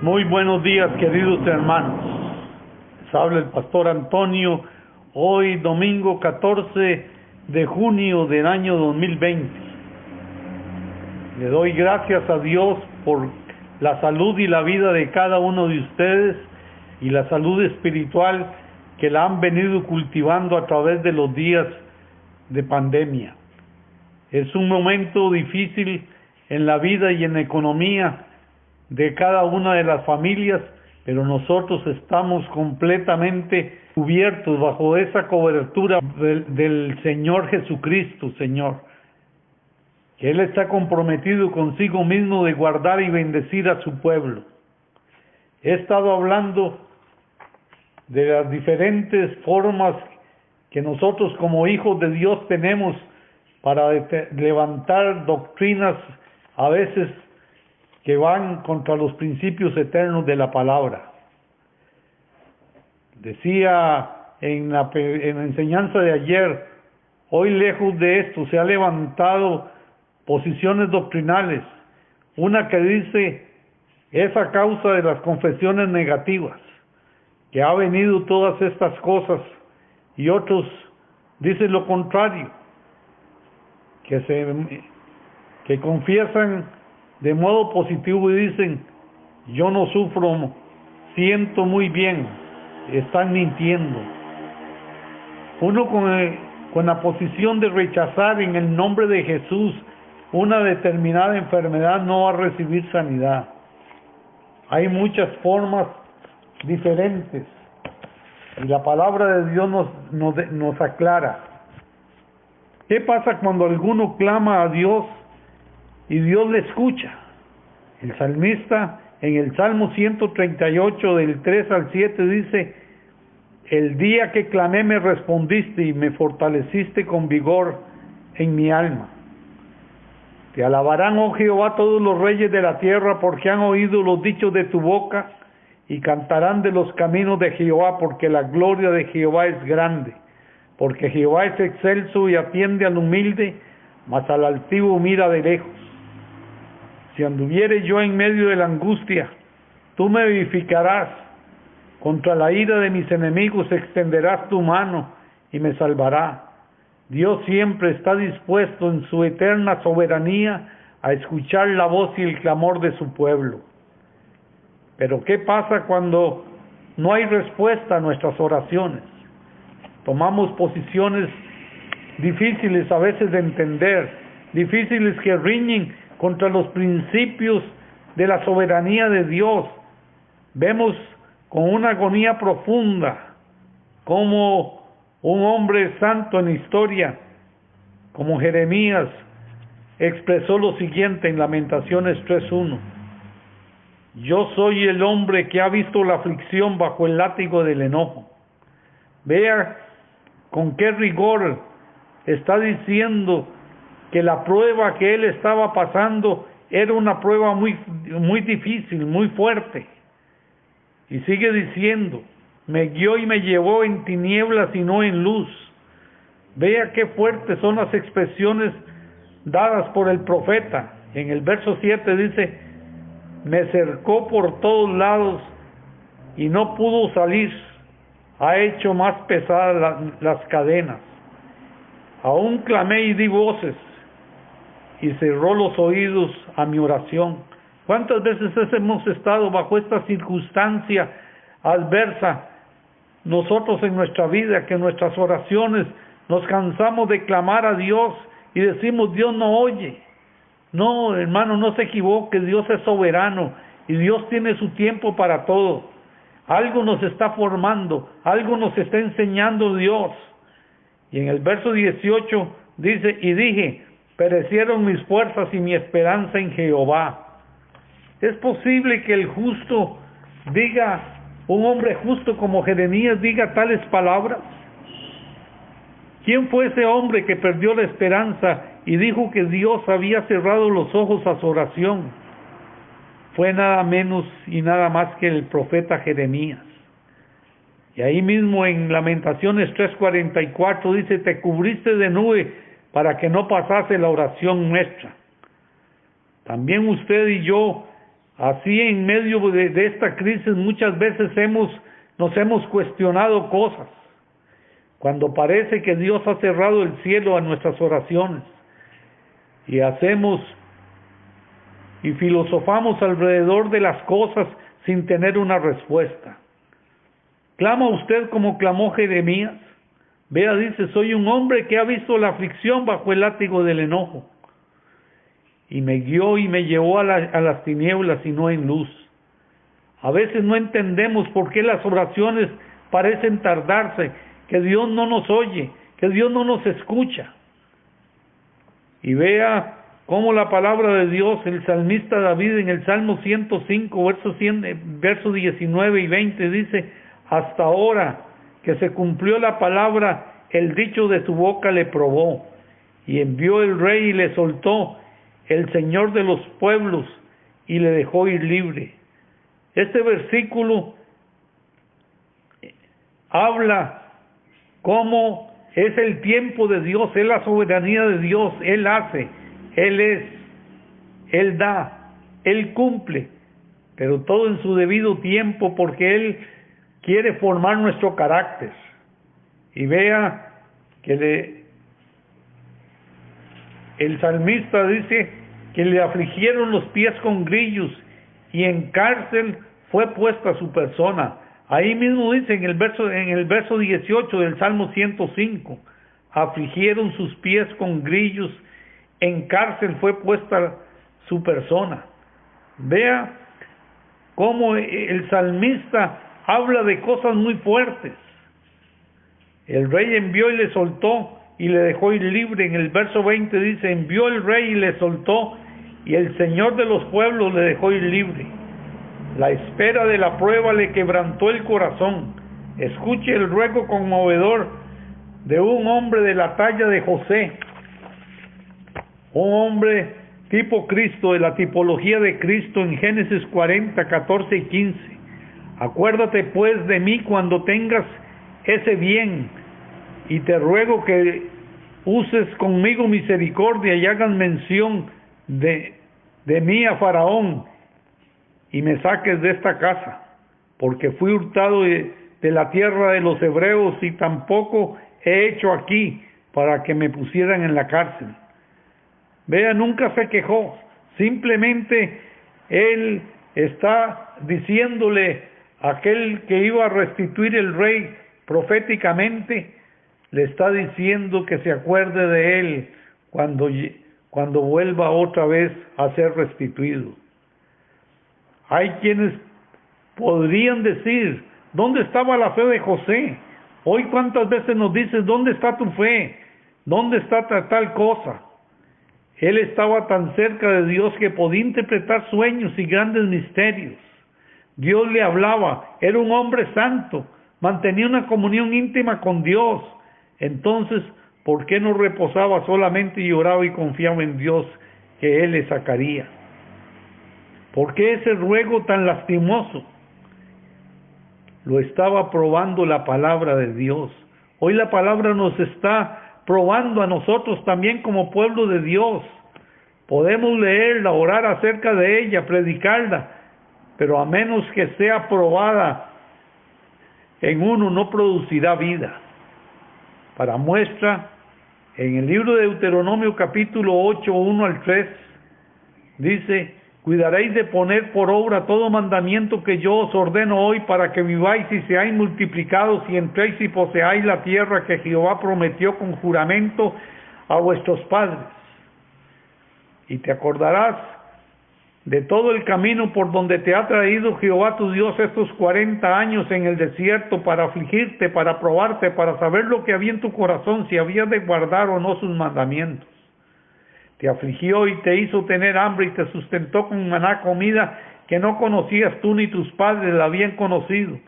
Muy buenos días, queridos hermanos. Les habla el pastor Antonio, hoy domingo 14 de junio del año 2020. Le doy gracias a Dios por la salud y la vida de cada uno de ustedes y la salud espiritual que la han venido cultivando a través de los días de pandemia. Es un momento difícil en la vida y en la economía de cada una de las familias, pero nosotros estamos completamente cubiertos bajo esa cobertura del Señor Jesucristo, Señor. Que Él está comprometido consigo mismo de guardar y bendecir a su pueblo. He estado hablando de las diferentes formas que nosotros como hijos de Dios tenemos para levantar doctrinas a veces que van contra los principios eternos de la palabra. Decía en la enseñanza de ayer, hoy lejos de esto se ha levantado posiciones doctrinales, una que dice es a causa de las confesiones negativas que ha venido todas estas cosas, y otros dicen lo contrario, que confiesan de modo positivo y dicen yo no sufro, siento muy bien, están mintiendo. Uno con la posición de rechazar en el nombre de Jesús una determinada enfermedad no va a recibir sanidad. Hay muchas formas diferentes y la palabra de Dios nos aclara. ¿Qué pasa cuando alguno clama a Dios y Dios le escucha? El salmista en el Salmo 138 del 3 al 7 dice: el día que clamé me respondiste y me fortaleciste con vigor en mi alma. Te alabarán, oh Jehová, todos los reyes de la tierra, porque han oído los dichos de tu boca, y cantarán de los caminos de Jehová, porque la gloria de Jehová es grande. Porque Jehová es excelso y atiende al humilde, mas al altivo mira de lejos. Si anduviere yo en medio de la angustia, tú me vivificarás. Contra la ira de mis enemigos extenderás tu mano y me salvará. Dios siempre está dispuesto en su eterna soberanía a escuchar la voz y el clamor de su pueblo. Pero ¿qué pasa cuando no hay respuesta a nuestras oraciones? Tomamos posiciones difíciles a veces de entender, difíciles que riñen contra los principios de la soberanía de Dios. Vemos con una agonía profunda como un hombre santo en la historia, como Jeremías, expresó lo siguiente en Lamentaciones 3:1: yo soy el hombre que ha visto la aflicción bajo el látigo del enojo. Vea con qué rigor está diciendo que la prueba que él estaba pasando era una prueba muy difícil, muy fuerte. Y sigue diciendo: me guió y me llevó en tinieblas y no en luz. Vea qué fuertes son las expresiones dadas por el profeta. En el verso 7 dice: me cercó por todos lados y no pudo salir. Ha hecho más pesadas las cadenas. Aún clamé y di voces, y cerró los oídos a mi oración. ¿Cuántas veces hemos estado bajo esta circunstancia adversa nosotros en nuestra vida, que en nuestras oraciones nos cansamos de clamar a Dios y decimos Dios no oye? No, hermano, no se equivoque, Dios es soberano y Dios tiene su tiempo para todo. Algo nos está formando, algo nos está enseñando Dios. Y en el verso 18 dice: y dije, perecieron mis fuerzas y mi esperanza en Jehová. ¿Es posible que el justo diga, un hombre justo como Jeremías diga tales palabras? ¿Quién fue ese hombre que perdió la esperanza y dijo que Dios había cerrado los ojos a su oración? Fue nada menos y nada más que el profeta Jeremías. Y ahí mismo en Lamentaciones 3:44 dice: te cubriste de nube para que no pasase la oración nuestra. También usted y yo Así en medio de esta crisis muchas veces nos hemos cuestionado cosas, cuando parece que Dios ha cerrado el cielo a nuestras oraciones, y filosofamos alrededor de las cosas sin tener una respuesta. ¿Clama usted como clamó Jeremías? Vea, dice, soy un hombre que ha visto la aflicción bajo el látigo del enojo. Y me guió y me llevó a las tinieblas y no en luz. A veces no entendemos por qué las oraciones parecen tardarse, que Dios no nos oye, que Dios no nos escucha. Y vea cómo la palabra de Dios, el salmista David en el Salmo 105, versos 19 y 20 dice, hasta ahora que se cumplió la palabra, el dicho de su boca le probó, y envió el rey y le soltó, el Señor de los pueblos, y le dejó ir libre. Este versículo habla cómo es el tiempo de Dios, es la soberanía de Dios, Él hace, Él es, Él da, Él cumple, pero todo en su debido tiempo, porque Él quiere formar nuestro carácter. Y vea que el salmista dice que le afligieron los pies con grillos y en cárcel fue puesta su persona. Ahí mismo dice en el verso 18 del Salmo 105, afligieron sus pies con grillos, en cárcel fue puesta su persona. Vea cómo el salmista habla de cosas muy fuertes. El rey envió y le soltó y le dejó ir libre. En el verso 20 dice, envió el rey y le soltó y el Señor de los pueblos le dejó ir libre. La espera de la prueba le quebrantó el corazón. Escuche el ruego conmovedor de un hombre de la talla de José, un hombre tipo Cristo, de la tipología de Cristo en Génesis 40, 14 y 15. Acuérdate pues de mí cuando tengas ese bien, y te ruego que uses conmigo misericordia y hagas mención de mí a Faraón, y me saques de esta casa, porque fui hurtado de la tierra de los hebreos, y tampoco he hecho aquí para que me pusieran en la cárcel. Vea, nunca se quejó, simplemente él está diciéndole a aquel que iba a restituir el rey proféticamente, le está diciendo que se acuerde de él cuando vuelva otra vez a ser restituido. Hay quienes podrían decir, ¿dónde estaba la fe de José? Hoy cuántas veces nos dices, ¿dónde está tu fe? ¿Dónde está tal cosa? Él estaba tan cerca de Dios que podía interpretar sueños y grandes misterios. Dios le hablaba, era un hombre santo, mantenía una comunión íntima con Dios. Entonces, ¿por qué no reposaba solamente y oraba y confiaba en Dios que Él le sacaría? ¿Por qué ese ruego tan lastimoso? Lo estaba probando la palabra de Dios. Hoy la palabra nos está probando a nosotros también como pueblo de Dios. Podemos leerla, orar acerca de ella, predicarla, pero a menos que sea probada en uno, no producirá vida. Para muestra, en el libro de Deuteronomio capítulo 8, 1 al 3, dice, cuidaréis de poner por obra todo mandamiento que yo os ordeno hoy, para que viváis y seáis multiplicados y entréis y poseáis la tierra que Jehová prometió con juramento a vuestros padres. Y te acordarás de todo el camino por donde te ha traído Jehová tu Dios estos 40 años en el desierto, para afligirte, para probarte, para saber lo que había en tu corazón, si habías de guardar o no sus mandamientos. Te afligió y te hizo tener hambre y te sustentó con maná, comida que no conocías tú ni tus padres la habían conocido,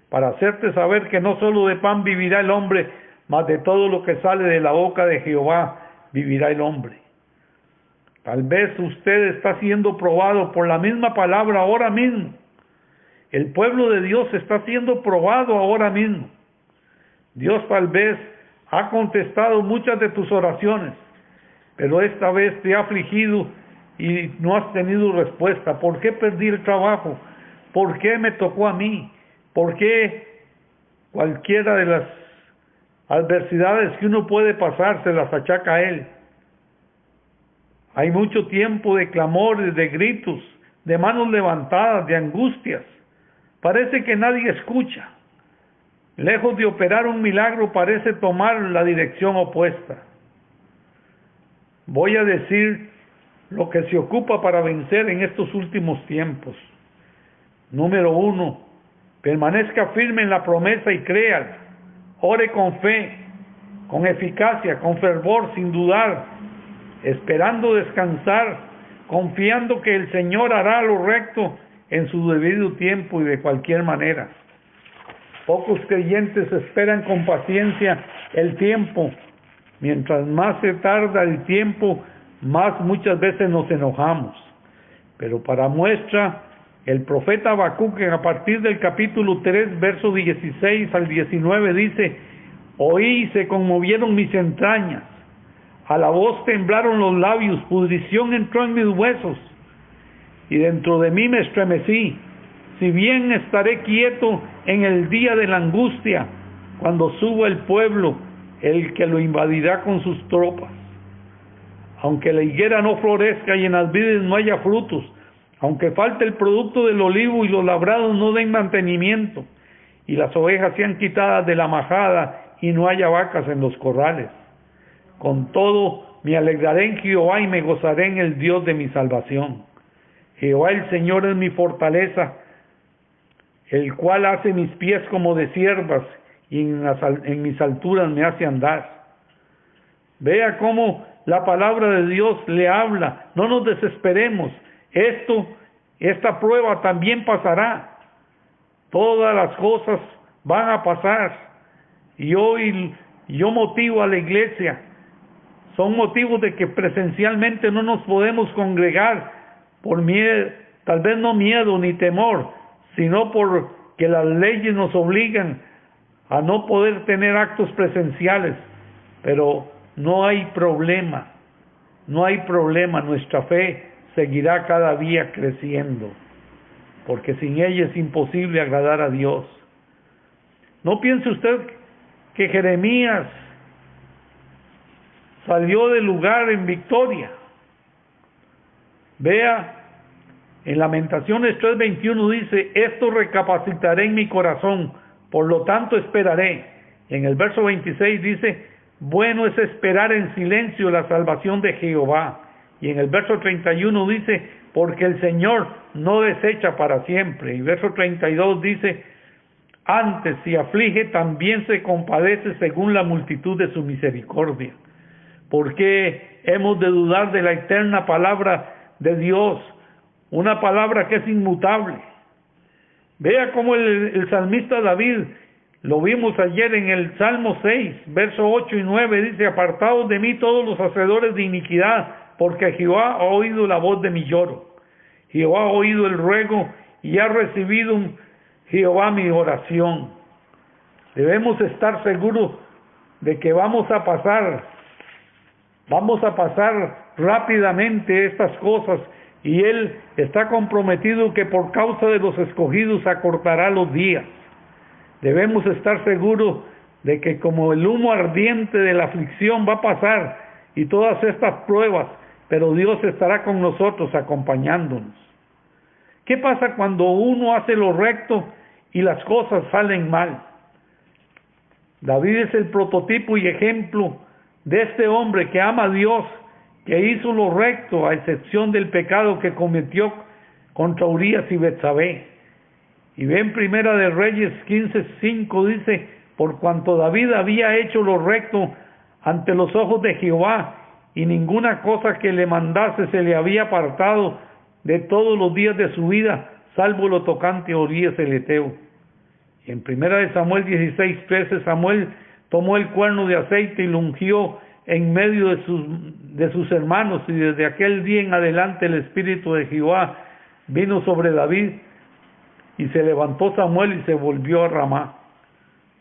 para hacerte saber que no solo de pan vivirá el hombre, mas de todo lo que sale de la boca de Jehová vivirá el hombre. Tal vez usted está siendo probado por la misma palabra ahora mismo. El pueblo de Dios está siendo probado ahora mismo. Dios tal vez ha contestado muchas de tus oraciones, pero esta vez te ha afligido y no has tenido respuesta? ¿Por qué perdí el trabajo? ¿Por qué me tocó a mí? ¿Por qué cualquiera de las adversidades que uno puede pasar se las achaca a él? Hay mucho tiempo de clamores, de gritos, de manos levantadas, de angustias. Parece que nadie escucha. Lejos de operar un milagro, parece tomar la dirección opuesta. Voy a decir lo que se ocupa para vencer en estos últimos tiempos. Número 1, permanezca firme en la promesa y créala. Ore con fe, con eficacia, con fervor, sin dudar, esperando descansar, confiando que el Señor hará lo recto en su debido tiempo y de cualquier manera. Pocos creyentes esperan con paciencia el tiempo. Mientras más se tarda el tiempo, más muchas veces nos enojamos. Pero para muestra, el profeta Habacuc, a partir del capítulo 3, verso 16 al 19, dice: oí y se conmovieron mis entrañas, a la voz temblaron los labios, pudrición entró en mis huesos, y dentro de mí me estremecí. Si bien estaré quieto en el día de la angustia, cuando suba el pueblo, el que lo invadirá con sus tropas. Aunque la higuera no florezca y en las vides no haya frutos, aunque falte el producto del olivo y los labrados no den mantenimiento, y las ovejas sean quitadas de la majada y no haya vacas en los corrales, con todo me alegraré en Jehová y me gozaré en el Dios de mi salvación. Jehová el Señor es mi fortaleza, el cual hace mis pies como de ciervas y en mis alturas me hace andar. Vea cómo la palabra de Dios le habla. No nos desesperemos. Esta prueba también pasará. Todas las cosas van a pasar. Y hoy yo motivo a la iglesia. Son motivos de que presencialmente no nos podemos congregar por miedo, tal vez no miedo ni temor, sino porque las leyes nos obligan a no poder tener actos presenciales. Pero no hay problema, nuestra fe seguirá cada día creciendo, porque sin ella es imposible agradar a Dios. No piense usted que Jeremías salió del lugar en victoria. Vea, en Lamentaciones 3:21 dice: esto recapacitaré en mi corazón, por lo tanto esperaré. En el verso 26 dice: bueno es esperar en silencio la salvación de Jehová. Y en el verso 31 dice: porque el Señor no desecha para siempre. Y verso 32 dice: antes si aflige también se compadece según la multitud de su misericordia. ¿Por qué hemos de dudar de la eterna palabra de Dios? Una palabra que es inmutable. Vea cómo el salmista David, lo vimos ayer en el Salmo 6, verso 8 y 9, dice: apartaos de mí todos los hacedores de iniquidad, porque Jehová ha oído la voz de mi lloro. Jehová ha oído el ruego y ha recibido Jehová mi oración. Debemos estar seguros de que vamos a pasar rápidamente estas cosas, y Él está comprometido que por causa de los escogidos acortará los días. Debemos estar seguros de que como el humo ardiente de la aflicción va a pasar y todas estas pruebas, pero Dios estará con nosotros acompañándonos. ¿Qué pasa cuando uno hace lo recto y las cosas salen mal? David es el prototipo y ejemplo de este hombre que ama a Dios, que hizo lo recto a excepción del pecado que cometió contra Urías y Betsabé. Y ven Primera de Reyes 15:5 dice: por cuanto David había hecho lo recto ante los ojos de Jehová, y ninguna cosa que le mandase se le había apartado de todos los días de su vida, salvo lo tocante a Urías el Heteo. Y en Primera de Samuel 16:13, Samuel tomó el cuerno de aceite y lo ungió en medio de sus hermanos, y desde aquel día en adelante el Espíritu de Jehová vino sobre David, y se levantó Samuel y se volvió a Ramá.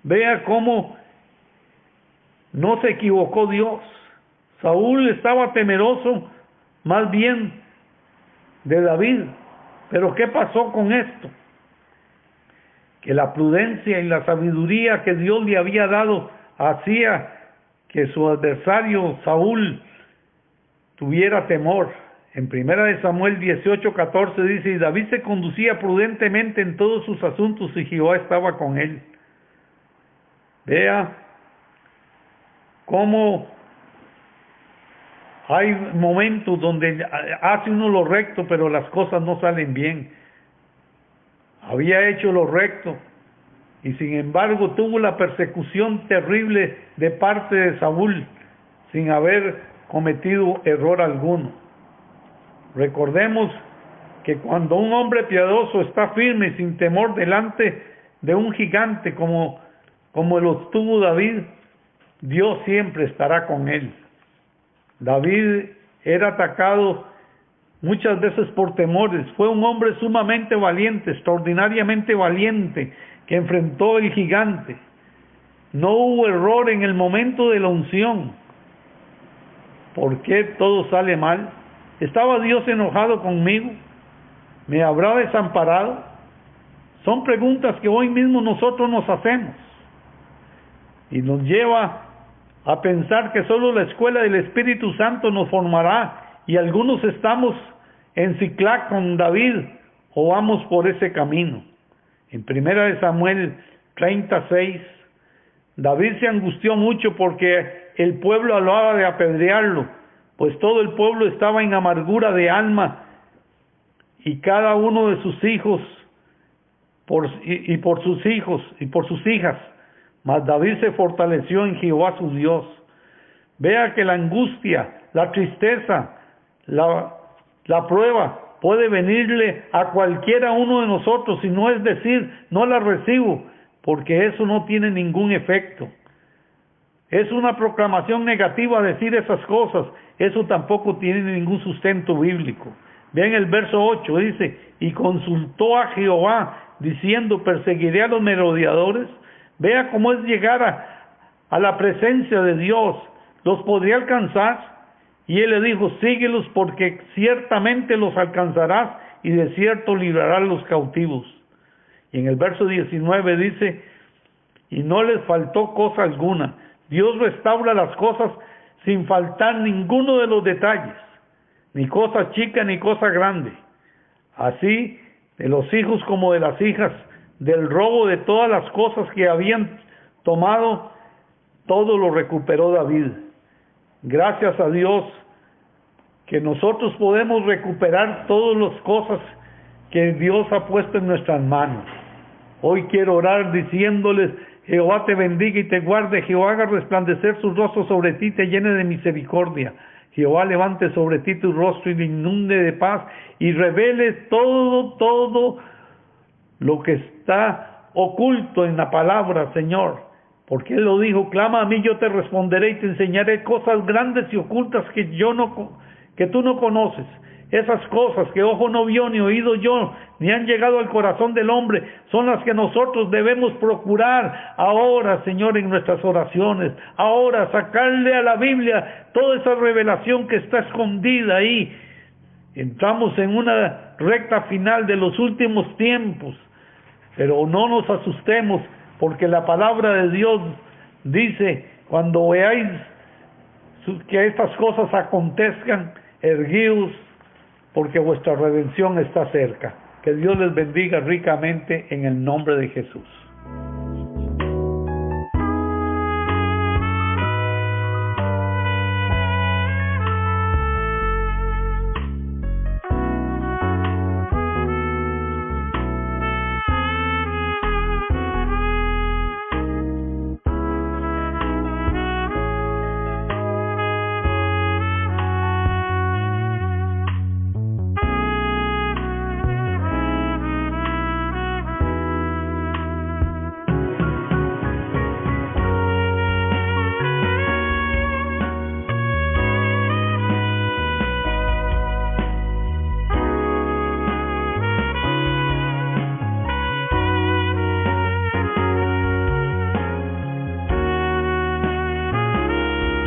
Vea cómo no se equivocó Dios. Saúl estaba temeroso más bien de David. Pero ¿qué pasó con esto? Que la prudencia y la sabiduría que Dios le había dado hacía que su adversario Saúl tuviera temor. En 1 Samuel 18:14 dice: y David se conducía prudentemente en todos sus asuntos y Jehová estaba con él. Vea cómo hay momentos donde hace uno lo recto, pero las cosas no salen bien. Había hecho lo recto y sin embargo tuvo la persecución terrible de parte de Saúl sin haber cometido error alguno. Recordemos que cuando un hombre piadoso está firme sin temor delante de un gigante como lo estuvo David, Dios siempre estará con él. David era atacado muchas veces por temores. Fue un hombre sumamente valiente, extraordinariamente valiente, que enfrentó el gigante. No hubo error en el momento de la unción. ¿Por qué todo sale mal? ¿Estaba Dios enojado conmigo? ¿Me habrá desamparado? Son preguntas que hoy mismo nosotros nos hacemos. Y nos lleva a pensar que solo la escuela del Espíritu Santo nos formará, y algunos estamos en Ciclac con David o vamos por ese camino. En 1 Samuel 36, David se angustió mucho porque el pueblo hablaba de apedrearlo, pues todo el pueblo estaba en amargura de alma y cada uno de sus hijos por sus hijos y por sus hijas. Mas David se fortaleció en Jehová su Dios. Vea que la angustia, la tristeza, la prueba puede venirle a cualquiera uno de nosotros, y no es decir, no la recibo, porque eso no tiene ningún efecto. Es una proclamación negativa decir esas cosas, eso tampoco tiene ningún sustento bíblico. Vean el verso 8, dice: y consultó a Jehová, diciendo: perseguiré a los merodeadores. Vea cómo es llegar a la presencia de Dios. ¿Los podría alcanzar? Y él le dijo: síguelos, porque ciertamente los alcanzarás, y de cierto librarás los cautivos. Y en el verso 19 dice: y no les faltó cosa alguna. Dios restaura las cosas sin faltar ninguno de los detalles, ni cosa chica ni cosa grande. Así, de los hijos como de las hijas, del robo de todas las cosas que habían tomado, todo lo recuperó David. Gracias a Dios que nosotros podemos recuperar todas las cosas que Dios ha puesto en nuestras manos. Hoy quiero orar diciéndoles: Jehová te bendiga y te guarde, Jehová haga resplandecer su rostro sobre ti y te llene de misericordia. Jehová levante sobre ti tu rostro y te inunde de paz, y revele todo lo que está oculto en la palabra, Señor. Porque Él lo dijo: clama a mí, yo te responderé y te enseñaré cosas grandes y ocultas que tú no conoces. Esas cosas que ojo no vio, ni oído yo, ni han llegado al corazón del hombre, son las que nosotros debemos procurar ahora, Señor, en nuestras oraciones. Ahora, sacarle a la Biblia toda esa revelación que está escondida ahí. Entramos en una recta final de los últimos tiempos, pero no nos asustemos, porque la palabra de Dios dice: cuando veáis que estas cosas acontezcan, erguíos, porque vuestra redención está cerca. Que Dios les bendiga ricamente en el nombre de Jesús.